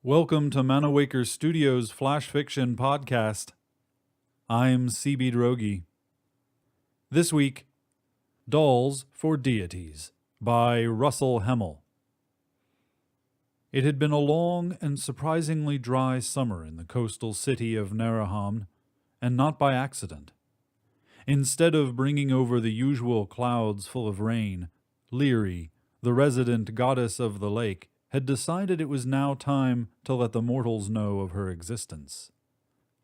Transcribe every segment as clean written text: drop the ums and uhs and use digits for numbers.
Welcome to Manawaker Studios Flash Fiction Podcast. I'm CB Drogi. This week, Dolls for Deities by Russell Hemmell. It had been a long and surprisingly dry summer in the coastal city of Narraham, and not by accident. Instead of bringing over the usual clouds full of rain, Leary, the resident goddess of the lake, had decided it was now time to let the mortals know of her existence.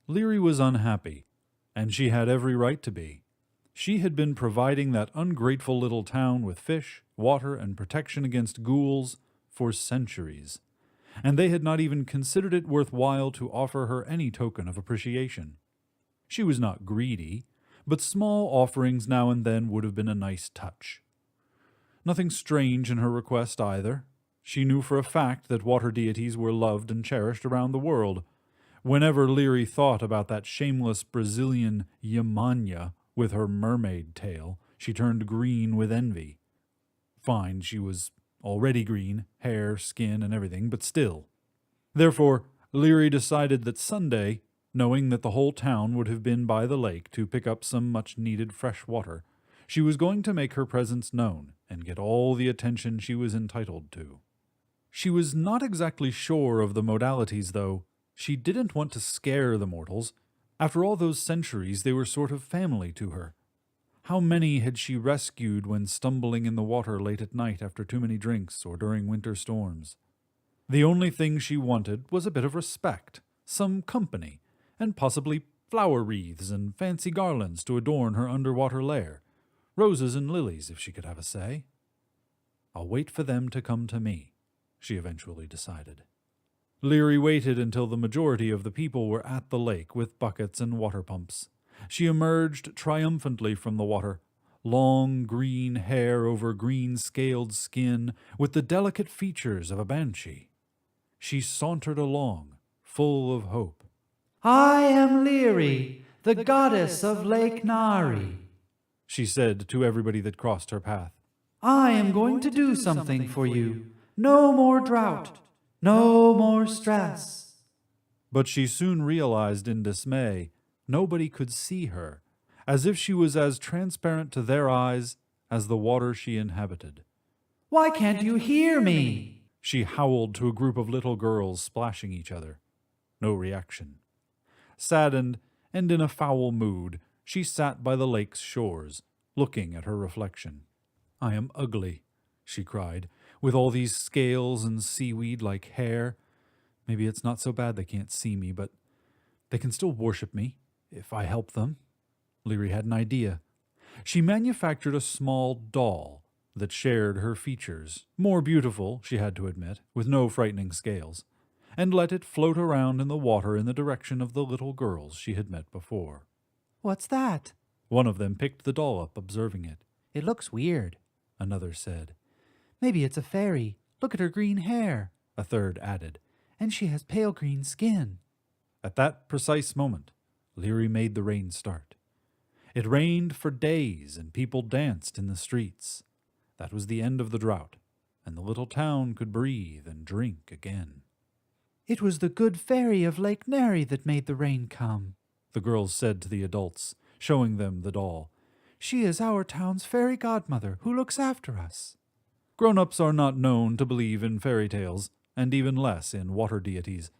Leary was unhappy, and she had every right to be. She had been providing that ungrateful little town with fish, water, and protection against ghouls for centuries, and they had not even considered it worthwhile to offer her any token of appreciation. She was not greedy, but small offerings now and then would have been a nice touch. Nothing strange in her request either. She knew for a fact that water deities were loved and cherished around the world. Whenever Leary thought about that shameless Brazilian Yamanya with her mermaid tail, she turned green with envy. Fine, she was already green, hair, skin, and everything, but still. Therefore, Leary decided that Sunday, knowing that the whole town would have been by the lake to pick up some much-needed fresh water, she was going to make her presence known and get all the attention she was entitled to. She was not exactly sure of the modalities, though. She didn't want to scare the mortals. After all those centuries, they were sort of family to her. How many had she rescued when stumbling in the water late at night after too many drinks or during winter storms? The only thing she wanted was a bit of respect, some company, and possibly flower wreaths and fancy garlands to adorn her underwater lair. Roses and lilies, if she could have a say. I'll wait for them to come to me, she eventually decided. Leary waited until the majority of the people were at the lake with buckets and water pumps. She emerged triumphantly from the water, long green hair over green-scaled skin with the delicate features of a banshee. She sauntered along, full of hope. "I am Leary, the goddess of Lake Nari," she said to everybody that crossed her path. "I am going to do something for you. No more drought. No more stress." But she soon realized in dismay nobody could see her, as if she was as transparent to their eyes as the water she inhabited. "Why can't you hear me?" she howled to a group of little girls splashing each other. No reaction. Saddened and in a foul mood, she sat by the lake's shores, looking at her reflection. "I am ugly," she cried, "with all these scales and seaweed like hair. Maybe it's not so bad they can't see me, but they can still worship me, if I help them." Leary had an idea. She manufactured a small doll that shared her features, more beautiful, she had to admit, with no frightening scales, and let it float around in the water in the direction of the little girls she had met before. "What's that?" One of them picked the doll up, observing it. "It looks weird," another said. "Maybe it's a fairy. Look at her green hair," a third added. "And she has pale green skin." At that precise moment, Leary made the rain start. It rained for days, and people danced in the streets. That was the end of the drought, and the little town could breathe and drink again. "It was the good fairy of Lake Nari that made the rain come," the girls said to the adults, showing them the doll. "She is our town's fairy godmother who looks after us." Grown-ups are not known to believe in fairy tales, and even less in water deities.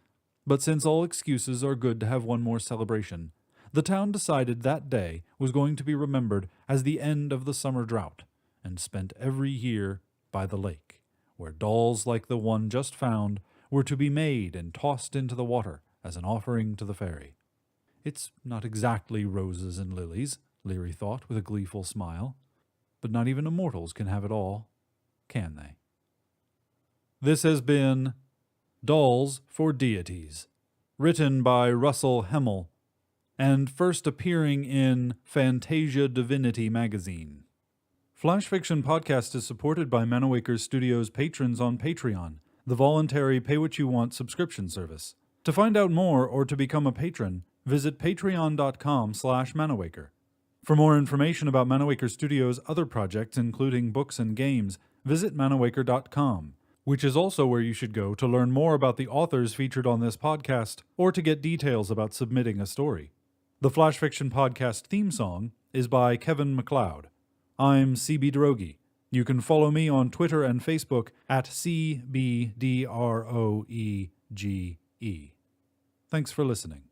But since all excuses are good to have one more celebration, the town decided that day was going to be remembered as the end of the summer drought, and spent every year by the lake, where dolls like the one just found were to be made and tossed into the water as an offering to the fairy. It's not exactly roses and lilies, Leary thought with a gleeful smile, but not even immortals can have it all, can they? This has been Dolls for Deities, written by Russell Hemmell, and first appearing in Fantasia Divinity magazine. Flash Fiction Podcast is supported by Manawaker Studios patrons on Patreon, the voluntary pay-what-you-want subscription service. To find out more or to become a patron, visit patreon.com/Manawaker. For more information about Manawaker Studios' other projects, including books and games, visit manawaker.com, which is also where you should go to learn more about the authors featured on this podcast or to get details about submitting a story. The Flash Fiction Podcast theme song is by Kevin MacLeod. I'm CB Droege. You can follow me on Twitter and Facebook at CBDROEGE. Thanks for listening.